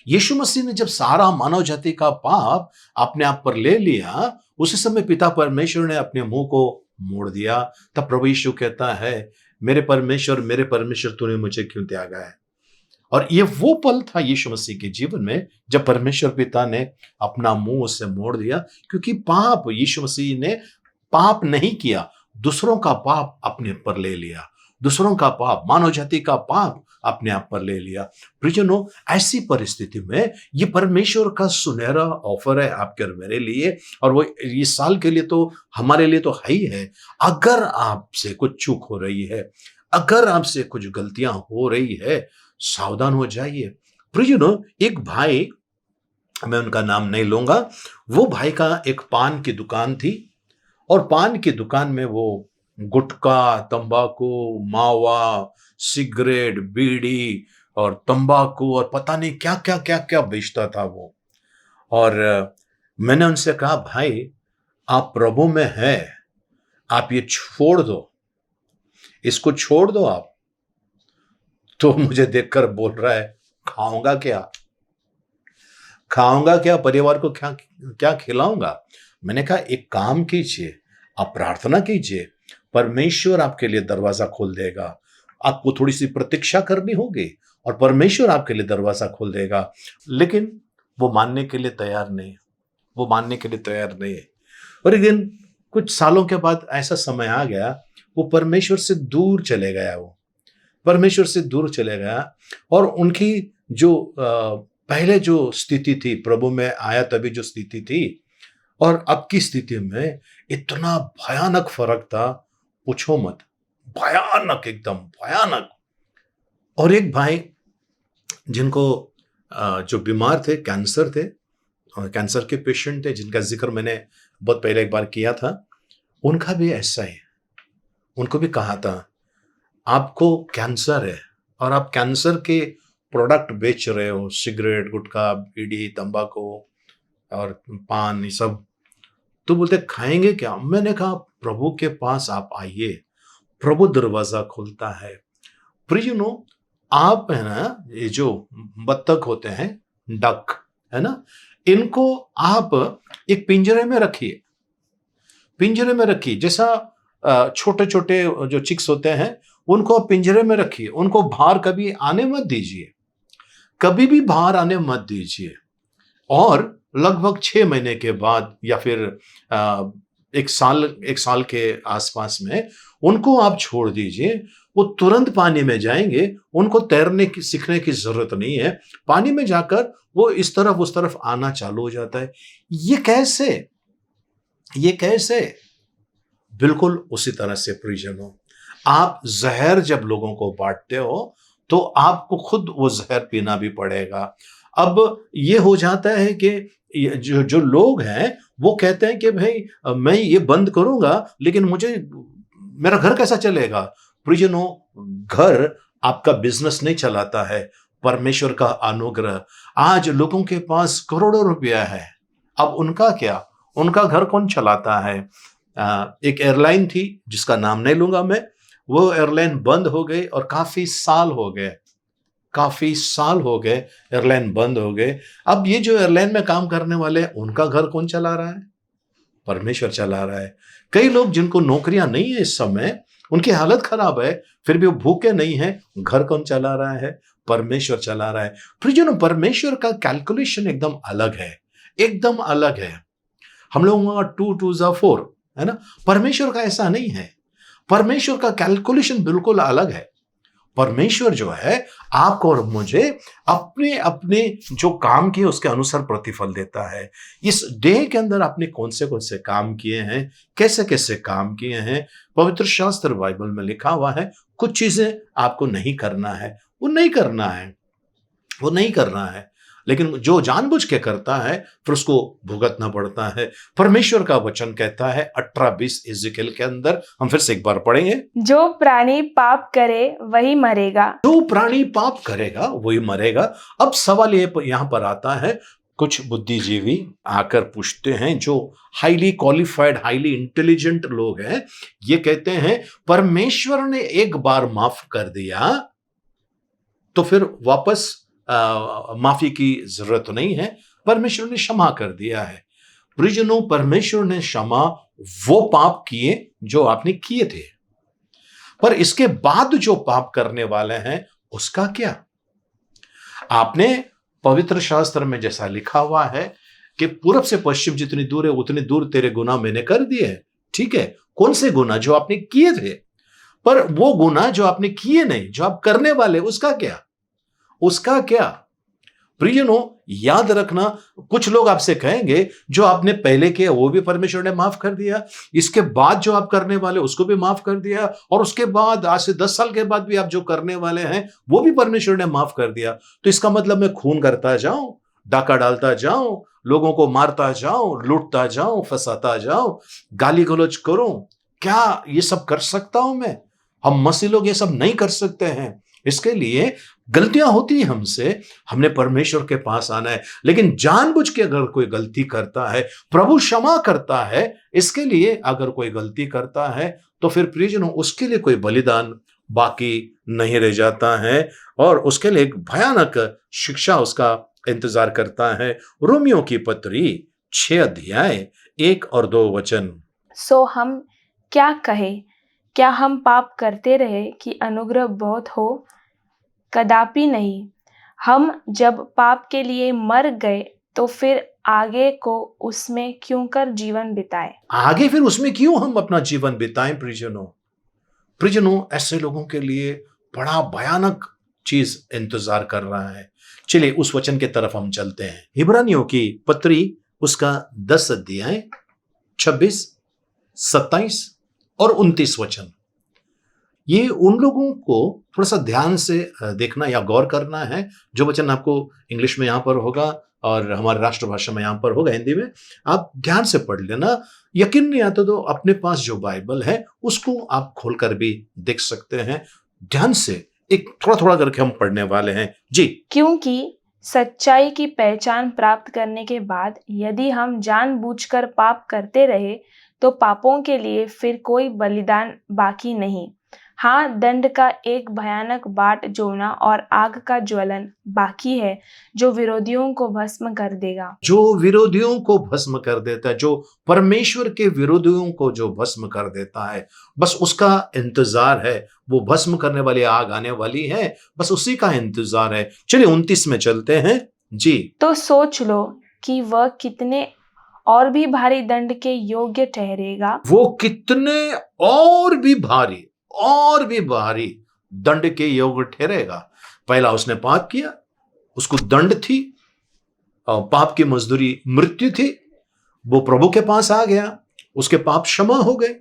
यीशु मसीह ने जब सारा मानव जाति का पाप अपने आप पर ले लिया, उसी समय पिता परमेश्वर ने अपने मुंह को मोड़ दिया। तब प्रभु यीशु कहता है, मेरे परमेश्वर तूने मुझे क्यों त्यागा है? और ये वो पल था यीशु मसीह के जीवन में जब परमेश्वर पिता ने अपना मुंह उससे मोड़ दिया, क्योंकि पाप, यीशु मसीह ने पाप नहीं किया, दूसरों का पाप अपने पर ले लिया, दूसरों का पाप, मानव जाति का पाप अपने आप पर ले लिया। प्रियजनों, ऐसी परिस्थिति में ये परमेश्वर का सुनहरा ऑफर है आपके और मेरे लिए, और वो इस साल के लिए तो हमारे लिए तो है ही है। अगर आपसे कुछ चूक हो रही है, अगर आपसे कुछ गलतियां हो रही है, सावधान हो जाइए। प्रियजनों, एक भाई, मैं उनका नाम नहीं लूंगा, वो भाई का एक पान की दुकान थी, और पान की दुकान में वो गुटखा, तंबाकू, मावा, सिगरेट, बीड़ी और तंबाकू और पता नहीं क्या क्या क्या क्या बेचता था वो। और मैंने उनसे कहा, भाई आप प्रभु में हैं, आप ये छोड़ दो, इसको छोड़ दो आप। तो मुझे देखकर बोल रहा है, खाऊंगा क्या? खाऊंगा क्या, परिवार को क्या क्या खिलाऊंगा। मैंने कहा एक काम कीजिए, आप प्रार्थना कीजिए, परमेश्वर आपके लिए दरवाजा खोल देगा। आपको थोड़ी सी प्रतीक्षा करनी होगी और परमेश्वर आपके लिए दरवाजा खोल देगा। लेकिन वो मानने के लिए तैयार नहीं, वो मानने के लिए तैयार नहीं है। और एक दिन कुछ सालों के बाद ऐसा समय आ गया, वो परमेश्वर से दूर चले गया, वो परमेश्वर से दूर चले गया। और उनकी जो पहले जो स्थिति थी, प्रभु में आया तभी जो स्थिति थी और अब की स्थिति में इतना भयानक फर्क था, पूछो मत। भयानक, एकदम भयानक। और एक भाई जिनको जो बीमार थे, कैंसर थे, कैंसर के पेशेंट थे, जिनका जिक्र मैंने बहुत पहले एक बार किया था, उनका भी ऐसा ही, उनको भी कहा था आपको कैंसर है और आप कैंसर के प्रोडक्ट बेच रहे हो, सिगरेट, गुटखा, बीड़ी, तंबाकू और पान, ये सब। तो बोलते खाएंगे क्या। मैंने कहा प्रभु के पास आप आइए, प्रभु दरवाजा खोलता है। प्रियजनों, आप है ना, ये जो बत्तख होते हैं, डक है ना, इनको आप एक पिंजरे में रखिए, पिंजरे में रखिए। जैसा छोटे छोटे जो चिक्स होते हैं उनको आप पिंजरे में रखिए, उनको बाहर कभी आने मत दीजिए, कभी भी बाहर आने मत दीजिए। और लगभग 6 महीने के बाद या फिर एक साल के आसपास में उनको आप छोड़ दीजिए। वो तुरंत पानी में जाएंगे, उनको तैरने की सीखने की जरूरत नहीं है। पानी में जाकर वो इस तरफ उस तरफ आना चालू हो जाता है। ये कैसे, ये कैसे? बिल्कुल उसी तरह से प्रियजनों, आप जहर जब लोगों को बांटते हो तो आपको खुद वो जहर पीना भी पड़ेगा। अब ये हो जाता है कि जो लोग हैं वो कहते हैं कि भाई मैं ये बंद करूंगा लेकिन मुझे, मेरा घर कैसा चलेगा। प्रियजनों, घर आपका बिजनेस नहीं चलाता है, परमेश्वर का अनुग्रह। आज लोगों के पास करोड़ों रुपया है, अब उनका क्या, उनका घर कौन चलाता है। एक एयरलाइन थी जिसका नाम नहीं लूंगा मैं, वो एयरलाइन बंद हो गई और काफी साल हो गए एयरलाइन बंद हो गए। अब ये जो एयरलाइन में काम करने वाले हैं, उनका घर कौन चला रहा है, परमेश्वर चला रहा है। कई लोग जिनको नौकरियां नहीं है इस समय, उनकी हालत खराब है, फिर भी वो भूखे नहीं है, घर कौन चला रहा है, परमेश्वर चला रहा है। फिर जो परमेश्वर का कैलकुलेशन एकदम अलग है, एकदम अलग है। हम लोगों का 2 2 4 है ना, परमेश्वर का ऐसा नहीं है। परमेश्वर का कैलकुलेशन बिल्कुल अलग है। परमेश्वर जो है आपको और मुझे अपने अपने जो काम किए उसके अनुसार प्रतिफल देता है। इस डे के अंदर आपने कौन से काम किए हैं, कैसे कैसे काम किए हैं, पवित्र शास्त्र बाइबल में लिखा हुआ है। कुछ चीजें आपको नहीं करना है, वो नहीं करना है, लेकिन जो जानबूझ के करता है फिर उसको भुगतना पड़ता है। परमेश्वर का वचन कहता है 18-20 इज़ेकिएल के अंदर, हम फिर से एक बार पढ़ेंगे। जो प्राणी पाप करे वही मरेगा। जो प्राणी पाप करेगा वही मरेगा। अब सवाल ये यहां पर आता है, कुछ बुद्धिजीवी आकर पूछते हैं, जो हाईली क्वालिफाइड, हाईली इंटेलिजेंट लोग हैं, ये कहते हैं परमेश्वर ने एक बार माफ कर दिया तो फिर वापस माफी की जरूरत नहीं है, परमेश्वर ने क्षमा कर दिया है। प्रियजनों, परमेश्वर ने क्षमा वो पाप किए जो आपने किए थे, पर इसके बाद जो पाप करने वाले हैं उसका क्या। आपने पवित्र शास्त्र में जैसा लिखा हुआ है कि पूरब से पश्चिम जितनी दूर है उतनी दूर तेरे गुनाह मैंने कर दिए हैं। ठीक है, कौन से गुनाह? जो आपने किए थे। पर वो गुनाह जो आपने किए नहीं, जो आप करने वाले, उसका क्या, उसका क्या। प्रियजनों, याद रखना, कुछ लोग आपसे कहेंगे जो आपने पहले किया वो भी परमेश्वर ने माफ कर दिया, इसके बाद जो आप करने वाले उसको भी माफ कर दिया, और उसके बाद आज से 10 साल के बाद भी आप जो करने वाले हैं वो भी परमेश्वर ने माफ कर दिया। तो इसका मतलब मैं खून करता जाऊं, डाका डालता जाऊं, लोगों को मारता जाऊं, लूटता जाऊं, फंसाता जाऊं, गाली गलौज करूं, क्या ये सब कर सकता हूं मैं? हम मसीह लोग ये सब नहीं कर सकते हैं। इसके लिए गलतियां होती हैं हमसे, हमने परमेश्वर के पास आना है। लेकिन जानबूझ के अगर कोई गलती करता है, प्रभु क्षमा करता है। इसके लिए अगर कोई गलती करता है तो फिर प्रियजनों उसके लिए कोई बलिदान बाकी नहीं रह जाता है और उसके लिए एक भयानक शिक्षा उसका इंतजार करता है। रोमियो की पत्री 6 अध्याय 1 और 2 वचन। सो हम क्या कहें? क्या हम पाप करते रहे कि अनुग्रह बहुत हो? कदापि नहीं। हम जब पाप के लिए मर गए तो फिर आगे को उसमें क्यों कर जीवन बिताए? आगे फिर उसमें क्यों हम अपना जीवन बिताएं प्रिजनों? प्रिजनों, ऐसे लोगों के लिए बड़ा भयानक चीज इंतजार कर रहा है। चलिए उस वचन के तरफ हम चलते हैं। इब्रानियों की पत्री उसका 10 अध्याय 26, 27 और 29 वचन। ये उन लोगों को थोड़ा सा ध्यान से देखना या गौर करना है। जो वचन आपको इंग्लिश में यहाँ पर होगा और हमारी राष्ट्रभाषा में यहाँ पर होगा हिंदी में, आप ध्यान से पढ़ लेना। यकीन नहीं आता तो अपने पास जो बाइबल है उसको आप खोलकर भी देख सकते हैं। ध्यान से एक थोड़ा थोड़ा करके हम पढ़ने वाले हैं जी। क्योंकि सच्चाई की पहचान प्राप्त करने के बाद यदि हम जानबूझकर पाप करते रहे तो पापों के लिए फिर कोई बलिदान बाकी नहीं। हाँ, दंड का एक भयानक बाट जोना और आग का ज्वलन बाकी है जो विरोधियों को भस्म कर देगा। जो विरोधियों को भस्म कर देता है, जो परमेश्वर के विरोधियों को जो भस्म कर देता है, बस उसका इंतजार है। वो भस्म करने वाली आग आने वाली है, बस उसी का इंतजार है। चलिए 29 में चलते हैं जी। तो सोच लो कि वह कितने और भी भारी दंड के योग्य ठहरेगा। वो कितने और भी भारी दंड के योग्य ठहरेगा। पहला उसने पाप किया, उसको दंड थी और पाप की मजदूरी मृत्यु थी। वो प्रभु के पास आ गया, उसके पाप क्षमा हो गए।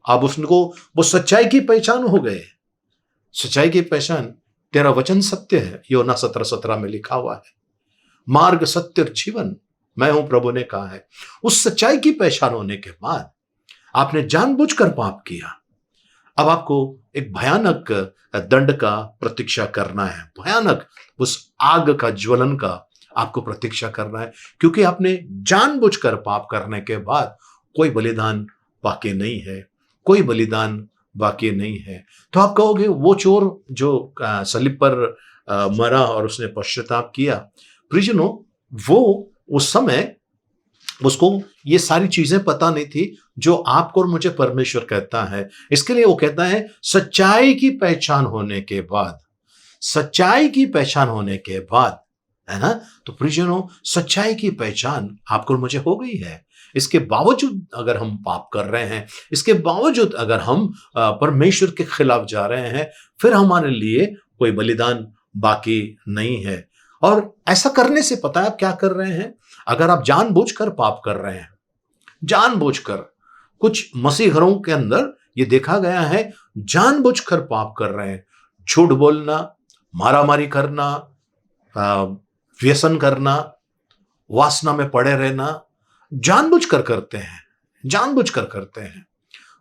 अब उसको वो सच्चाई की पहचान हो गए। सच्चाई की पहचान, तेरा वचन सत्य है, योना 17:17 में लिखा हुआ है। मार्ग, सत्य और जीवन मैं हूं, प्रभु ने कहा है। उस सच्चाई की पहचान होने के बाद आपने जानबूझकर पाप किया। अब आपको एक भयानक दंड का प्रतीक्षा करना है। भयानक उस आग का ज्वलन का आपको प्रतीक्षा करना है, क्योंकि आपने जानबूझकर पाप करने के बाद कोई बलिदान बाकी नहीं है, कोई बलिदान बाकी नहीं है। तो आप कहोगे वो चोर जो सलीब पर मरा और उसने पश्चाताप किया, प्रिजनों, वो उस समय उसको ये सारी चीजें पता नहीं थी जो आपको और मुझे परमेश्वर कहता है। इसके लिए वो कहता है सच्चाई की पहचान होने के बाद, सच्चाई की पहचान होने के बाद, है ना। तो प्रिजनों, सच्चाई की पहचान आपको और मुझे हो गई है। इसके बावजूद अगर हम पाप कर रहे हैं, इसके बावजूद अगर हम परमेश्वर के खिलाफ जा रहे हैं, फिर हमारे लिए कोई बलिदान बाकी नहीं है। और ऐसा करने से पता है आप क्या कर रहे हैं? अगर आप जानबूझकर पाप कर रहे हैं, जानबूझकर, कुछ मसीह घरों के अंदर ये देखा गया है, जानबूझकर पाप कर रहे हैं। झूठ बोलना, मारामारी करना, व्यसन करना, वासना में पड़े रहना, जानबूझकर करते हैं, जानबूझकर करते हैं।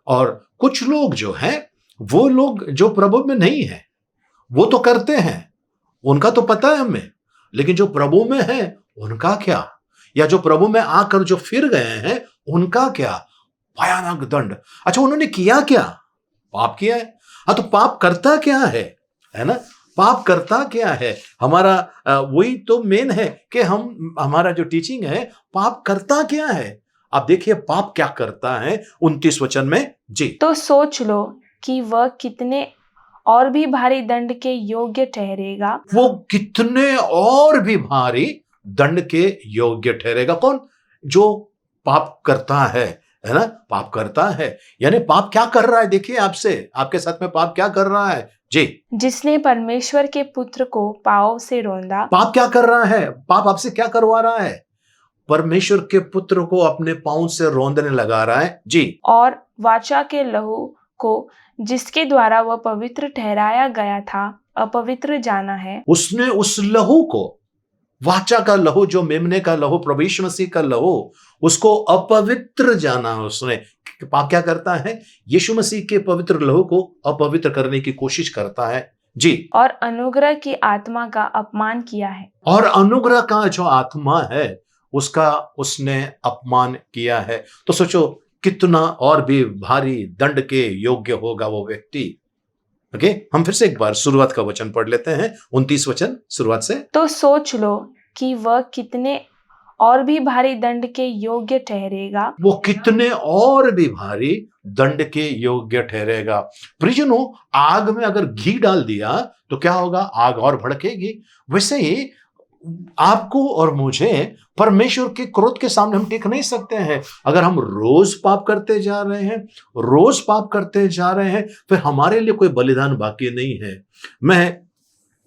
और कुछ लोग जो हैं, वो लोग जो प्रभु में नहीं है, वो तो करते हैं, उनका तो पता है हमें। लेकिन जो प्रभु में है उनका क्या? या जो प्रभु में आकर जो फिर गए हैं उनका क्या? भयानक दंड। अच्छा, उन्होंने किया क्या? पाप किया है। हाँ, तो पाप करता क्या है ना? पाप करता क्या है? हमारा वही तो मेन है कि हमारा जो टीचिंग है, पाप करता क्या है। आप देखिए पाप क्या करता है 29 वचन में जी। तो सोच लो कि वह कितने और भी भारी दंड के योग्य ठहरेगा। वो कितने और भी भारी दंड के योग्य ठहरेगा। कौन? जो पाप करता है ना। पाप करता है यानी पाप क्या कर रहा है? देखिए आपसे, आपके साथ में पाप क्या कर रहा है जी। जिसने परमेश्वर के पुत्र को पाँव से रौंदा। पाप क्या कर रहा है? पाप आपसे क्या करवा रहा है? परमेश्वर के पुत्र को अपने पाँव से रौंदने लगा रहा है जी। और वाचा के लहू को, जिसके द्वारा वह पवित्र ठहराया गया था, अपवित्र जाना है। उसने उस लहू को, वाचा का लहू, जो मेमने का लहू, प्रभु यीशु मसीह का लहू, उसको अपवित्र जाना उसने। पाप क्या करता है? यीशु मसीह के पवित्र लहू को अपवित्र करने की कोशिश करता है जी। और अनुग्रह की आत्मा का अपमान किया है। और अनुग्रह का जो आत्मा है उसका उसने अपमान किया है। तो सोचो कितना और भी भारी दंड के योग्य होगा वो व्यक्ति, ओके, हम फिर से एक बार शुरुआत का वचन पढ़ लेते हैं, 29 वचन शुरुआत से। तो सोच लो कि वह कितने और भी भारी दंड के योग्य ठहरेगा। वो कितने और भी भारी दंड के योग्य ठहरेगा। प्रियजनों, आग में अगर घी डाल दिया तो क्या होगा? आग और भड़केगी। वैसे ही आपको और मुझे परमेश्वर के क्रोध के सामने हम टिक नहीं सकते हैं। अगर हम रोज पाप करते जा रहे हैं, रोज पाप करते जा रहे हैं, फिर हमारे लिए कोई बलिदान बाकी नहीं है। मैं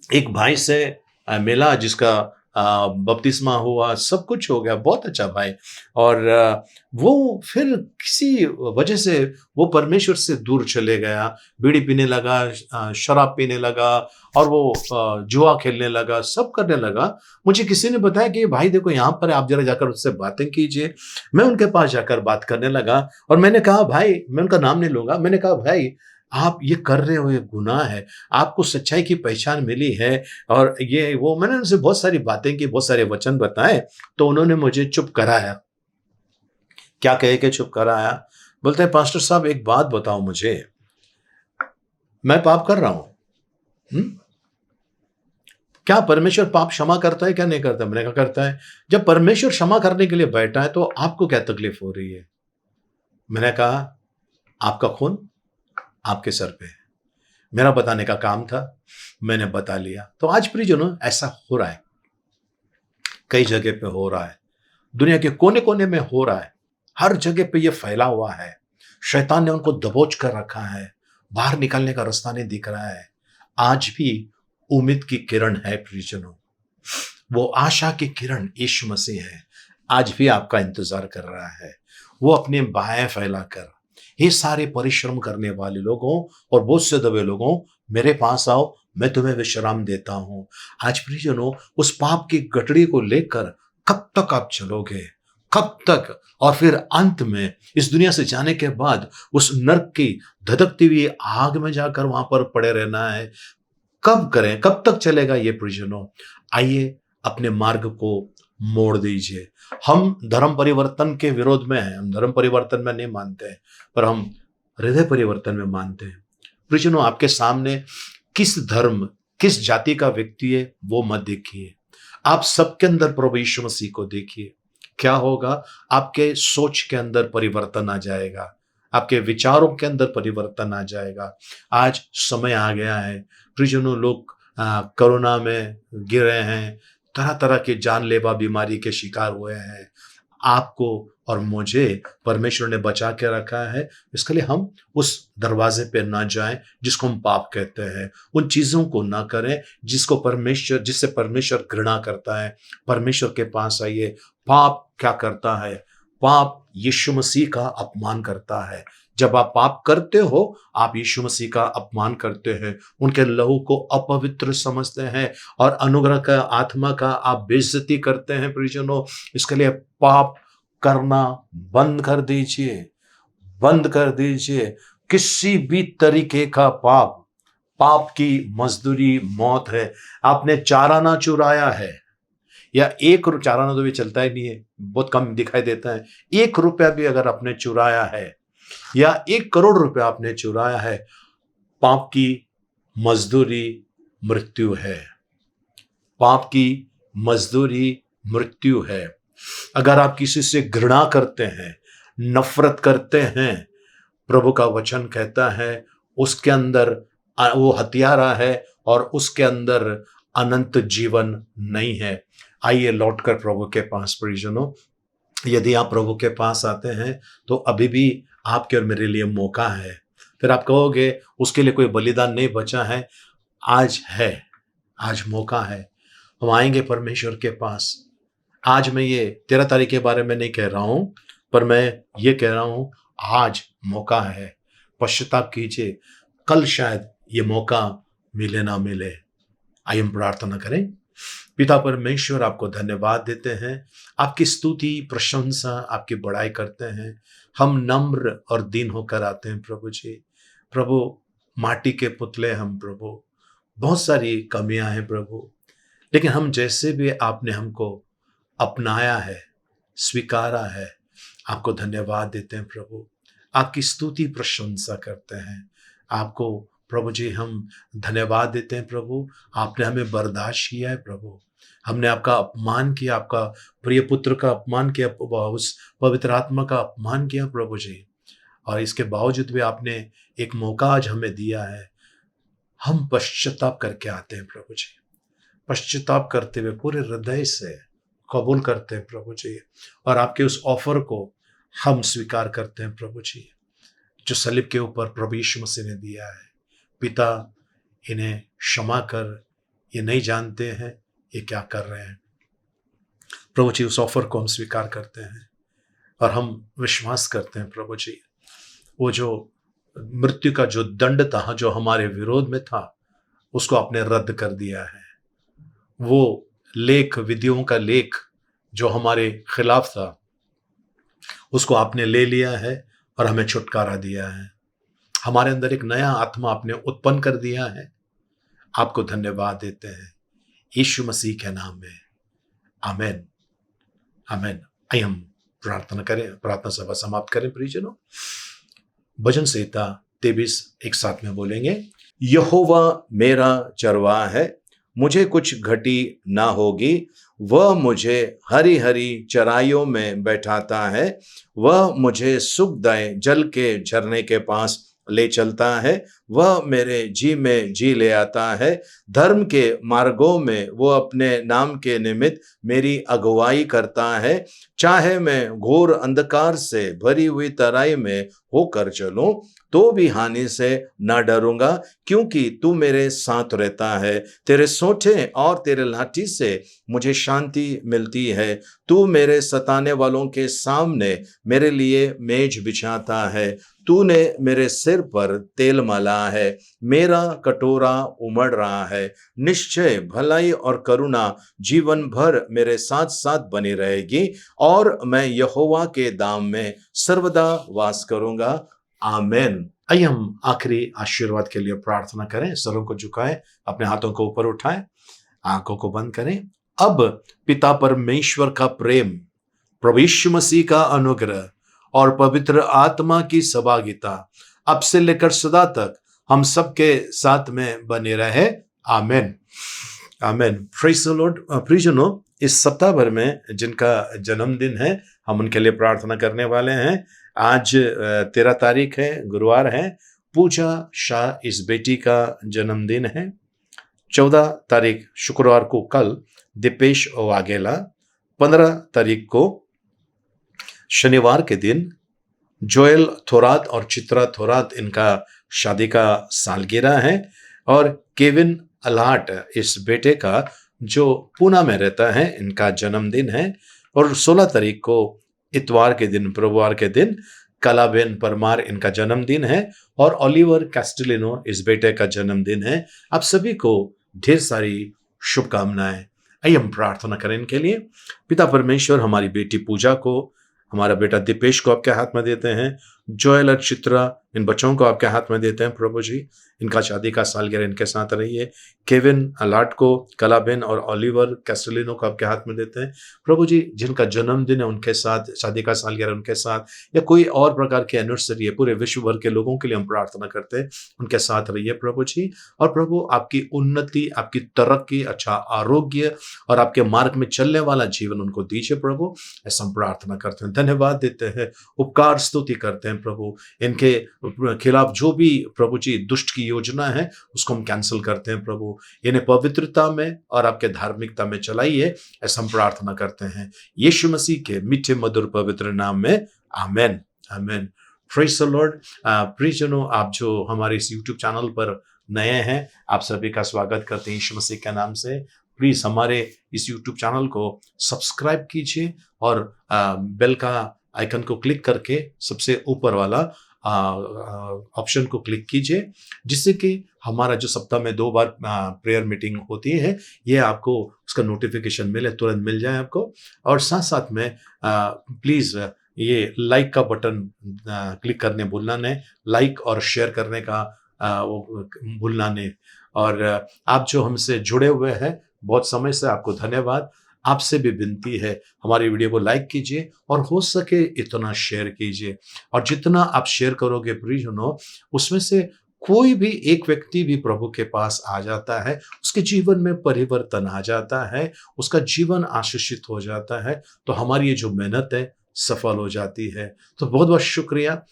एक भाई से मिला जिसका बपतिस्मा हुआ, सब कुछ हो गया, बहुत अच्छा भाई। और वो फिर किसी वजह से वो परमेश्वर से दूर चले गया, बीड़ी पीने लगा, शराब पीने लगा, और वो जुआ खेलने लगा, सब करने लगा। मुझे किसी ने बताया कि भाई देखो यहाँ पर आप जरा जाकर उससे बातें कीजिए। मैं उनके पास जाकर बात करने लगा और मैंने कहा भाई, मैं उनका नाम नहीं लूंगा, मैंने कहा भाई आप ये कर रहे हो, ये गुनाह है, आपको सच्चाई की पहचान मिली है, और ये वो मैंने उनसे बहुत सारी बातें की, बहुत सारे वचन बताए, तो उन्होंने मुझे चुप कराया। क्या कह के चुप कराया? बोलते हैं पास्टर साहब एक बात बताओ मुझे, मैं पाप कर रहा हूं, क्या परमेश्वर पाप क्षमा करता है क्या नहीं करता? मैंने कहा करता है। जब परमेश्वर क्षमा करने के लिए बैठा है तो आपको क्या तकलीफ हो रही है? मैंने कहा आपका खून आपके सर पे है, मेरा बताने का काम था, मैंने बता लिया। तो आज प्रियजनों ऐसा हो रहा है, कई जगह पे हो रहा है, दुनिया के कोने कोने में हो रहा है, हर जगह पे ये फैला हुआ है। शैतान ने उनको दबोच कर रखा है, बाहर निकलने का रास्ता नहीं दिख रहा है। आज भी उम्मीद की किरण है प्रियजनों, वो आशा की किरण यीशु मसीह है, आज भी आपका इंतजार कर रहा है। वो अपने बाहें फैलाकर, ये सारे परिश्रम करने वाले लोगों और बोझ से दबे लोगों, मेरे पास आओ, मैं तुम्हें विश्राम देता हूं। आज प्रियजनों, उस पाप की गठरी को लेकर कब तक आप चलोगे? कब तक? और फिर अंत में इस दुनिया से जाने के बाद उस नरक की धधकती हुई आग में जाकर वहां पर पड़े रहना है। कब करें? कब तक चलेगा ये प्रियजनों? आइए अपने मार्ग को मोड़ दीजिए। हम धर्म परिवर्तन के विरोध में हैं, हम धर्म परिवर्तन में नहीं मानते हैं, पर हम हृदय परिवर्तन में मानते हैं। प्रियजनों, आपके सामने किस धर्म, किस जाति का व्यक्ति है वो मत देखिए, आप सबके अंदर प्रभु यीशु मसीह को देखिए। क्या होगा? आपके सोच के अंदर परिवर्तन आ जाएगा, आपके विचारों के अंदर परिवर्तन आ जाएगा। आज समय आ गया है प्रियजनों, लोग कोरोना में गिरे हैं, तरह तरह के जानलेवा बीमारी के शिकार हुए हैं। आपको और मुझे परमेश्वर ने बचा के रखा है, इसके लिए हम उस दरवाजे पे ना जाएं जिसको हम पाप कहते हैं, उन चीजों को ना करें जिससे परमेश्वर घृणा करता है। परमेश्वर के पास आइए। पाप क्या करता है? पाप यीशु मसीह का अपमान करता है। जब आप पाप करते हो, आप यीशु मसीह का अपमान करते हैं, उनके लहू को अपवित्र समझते हैं, और अनुग्रह का आत्मा का आप बेइज्जती करते हैं प्रियजनों। इसके लिए पाप करना बंद कर दीजिए, बंद कर दीजिए। किसी भी तरीके का पाप, पाप की मजदूरी मौत है। आपने चाराना चुराया है, या चाराना तो भी चलता ही नहीं है, बहुत कम दिखाई देता है। 1 रुपया भी अगर आपने चुराया है, या 1 करोड़ रुपया आपने चुराया है, पाप की मजदूरी मृत्यु है। पाप की मजदूरी मृत्यु है। अगर आप किसी से घृणा करते हैं, नफरत करते हैं, प्रभु का वचन कहता है उसके अंदर वो हत्यारा है और उसके अंदर अनंत जीवन नहीं है। आइए लौटकर प्रभु के पास प्रियजनों। यदि आप प्रभु के पास आते हैं तो अभी भी आपके और मेरे लिए मौका है। फिर आप कहोगे उसके लिए कोई बलिदान नहीं बचा है। आज है, आज मौका है। हम आएंगे परमेश्वर के पास। आज मैं ये 13 तारीख के बारे में नहीं कह रहा हूं, पर मैं ये कह रहा हूं आज मौका है। पश्चाताप कीजिए, कल शायद ये मौका मिले ना मिले। आइए हम प्रार्थना करें। पिता परमेश्वर, आपको धन्यवाद देते हैं, आपकी स्तुति, प्रशंसा, आपकी बड़ाई करते हैं। हम नम्र और दीन होकर आते हैं प्रभु जी। प्रभु, माटी के पुतले हम प्रभु, बहुत सारी कमियां हैं प्रभु, लेकिन हम जैसे भी आपने हमको अपनाया है, स्वीकारा है, आपको धन्यवाद देते हैं प्रभु। आपकी स्तुति प्रशंसा करते हैं, आपको प्रभु जी हम धन्यवाद देते हैं प्रभु, आपने हमें बर्दाश्त किया है प्रभु। हमने आपका अपमान किया, आपका प्रिय पुत्र का अपमान किया, उस पवित्र आत्मा का अपमान किया प्रभु जी, और इसके बावजूद भी आपने एक मौका आज हमें दिया है। हम पश्चाताप करके आते हैं प्रभु जी, पश्चाताप करते हुए पूरे हृदय से कबूल करते हैं प्रभु जी, और आपके उस ऑफर को हम स्वीकार करते हैं प्रभु जी, जो सलीब के ऊपर प्रभु यीशु मसीह ने दिया है। पिता, इन्हें क्षमा कर, ये नहीं जानते हैं ये क्या कर रहे हैं। प्रभु जी उस ऑफर को हम स्वीकार करते हैं और हम विश्वास करते हैं प्रभु जी, वो जो मृत्यु का जो दंड था जो हमारे विरोध में था, उसको आपने रद्द कर दिया है। वो लेख, विधियों का लेख जो हमारे खिलाफ था, उसको आपने ले लिया है और हमें छुटकारा दिया है। हमारे अंदर एक नया आत्मा आपने उत्पन्न कर दिया है। आपको धन्यवाद देते हैं यीशु मसीह के नाम में, आमेन, आमेन। आइए हम प्रार्थना करें, प्रार्थना सभा समाप्त करें प्रियजनों। भजन संहिता 23 एक साथ में बोलेंगे। यहोवा मेरा चरवाहा है, मुझे कुछ घटी ना होगी। वह मुझे हरी हरी चराइयों में बैठाता है, वह मुझे सुखदायी जल के झरने के पास ले चलता है। वह मेरे जी में जी ले आता है, धर्म के मार्गों में वो अपने नाम के निमित्त मेरी अगुवाई करता है। चाहे मैं घोर अंधकार से भरी हुई तराई में होकर चलूं, तो भी हानि से न डरूंगा, क्योंकि तू मेरे साथ रहता है। तेरे सोंठे और तेरे लाठी से मुझे शांति मिलती है। तू मेरे सताने वालों के सामने मेरे लिए मेज बिछाता है। तूने मेरे सिर पर तेल मला है, मेरा कटोरा उमड़ रहा है। निश्चय भलाई और करुणा जीवन भर मेरे साथ साथ बनी रहेगी, और मैं यहोवा के धाम में सर्वदा वास करूंगा। आमेन। आइए हम आखिरी आशीर्वाद के लिए प्रार्थना करें। सरों को झुकाएं, अपने हाथों को ऊपर उठाएं, आंखों को बंद करें। अब पिता परमेश्वर का प्रेम, प्रभु यीशु मसीह का अनुग्रह और पवित्र आत्मा की सहभागिता अब से लेकर सदा तक हम सबके साथ में बने रहे। आमेन, आमेन। Praise the lord. प्रियजनों, इस सप्ताह भर में जिनका जन्मदिन है, हम उनके लिए प्रार्थना करने वाले हैं। आज 13 तारीख है, गुरुवार है। पूजा शाह इस बेटी का जन्मदिन है। 14 तारीख शुक्रवार को कल दीपेश वाघेला। 15 तारीख को शनिवार के दिन जोएल थोरात और चित्रा थोरात, इनका शादी का सालगिरह है। और केविन अलाट, इस बेटे का जो पूना में रहता है, इनका जन्मदिन है। और 16 तारीख को इतवार के दिन, प्रभुवार के दिन, कलाबेन परमार, इनका जन्मदिन है। और ओलिवर कैस्टेलिनो, इस बेटे का जन्मदिन है। आप सभी को ढेर सारी शुभकामनाएं। आइए हम प्रार्थना करें इनके लिए। पिता परमेश्वर, हमारी बेटी पूजा को, हमारा बेटा दीपेश को आपके हाथ में देते हैं। जोएल और चित्रा, इन बच्चों को आपके हाथ में देते हैं प्रभु जी। इनका शादी का सालगिरह इनके साथ रहिए। केविन अलाट को, कलाबेन और ओलिवर कैस्टेलिनो को आपके हाथ में देते हैं प्रभु जी। जिनका जन्मदिन है उनके साथ, शादी का सालगिरह उनके साथ, या कोई और प्रकार की एनिवर्सरी है, पूरे विश्व भर के लोगों के लिए हम प्रार्थना करते हैं, उनके साथ रहिए प्रभु जी। और प्रभु, आपकी उन्नति, आपकी तरक्की, अच्छा आरोग्य और आपके मार्ग में चलने वाला जीवन उनको दीजिए प्रभु, ऐसा हम प्रार्थना करते हैं। धन्यवाद देते हैं, उपकार स्तुति करते हैं प्रभु। इनके खिलाफ जो भी प्रभु जी दुष्ट की योजना है, उसको हम कैंसिल करते हैं प्रभु। इन्हें पवित्रता में और आपके धार्मिकता में चलाइए, ऐसा हम प्रार्थना करते हैं यीशु मसीह के मीठे मधुर पवित्र नाम में। आमेन, आमेन। Praise the lord. प्रियजनों, आप जो हमारे इस YouTube चैनल पर नए हैं, आप सभी का स्वागत करते हैं यीशु मसीह के नाम से। प्लीज हमारे इस YouTube चैनल को सब्सक्राइब कीजिए और बेल का आइकन को क्लिक करके सबसे ऊपर वाला ऑप्शन को क्लिक कीजिए, जिससे कि हमारा जो सप्ताह में 2 बार प्रेयर मीटिंग होती है, ये आपको उसका नोटिफिकेशन मिले, तुरंत मिल जाए आपको। और साथ साथ में प्लीज़ ये लाइक का बटन क्लिक करने भूलना नहीं, लाइक और शेयर करने का भूलना नहीं। और आप जो हमसे जुड़े हुए हैं बहुत समय से, आपको धन्यवाद। आपसे भी विनती है, हमारी वीडियो को लाइक कीजिए और हो सके इतना शेयर कीजिए। और जितना आप शेयर करोगे प्रियजनों, उसमें से कोई भी एक व्यक्ति भी प्रभु के पास आ जाता है, उसके जीवन में परिवर्तन आ जाता है, उसका जीवन आशीषित हो जाता है, तो हमारी ये जो मेहनत है सफल हो जाती है। तो बहुत-बहुत शुक्रिया,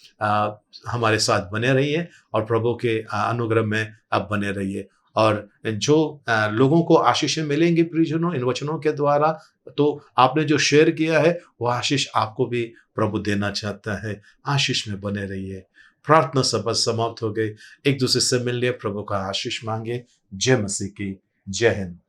हमारे साथ बने रहिए और प्रभु के अनुग्रह में आप बने रहिए। और जो लोगों को आशीषें मिलेंगी प्रियजनों इन वचनों के द्वारा, तो आपने जो शेयर किया है वो आशीष आपको भी प्रभु देना चाहता है। आशीष में बने रहिए। प्रार्थना सभा समाप्त हो गई। एक दूसरे से मिलिए, प्रभु का आशीष मांगे। जय मसीह की। जय हिंद।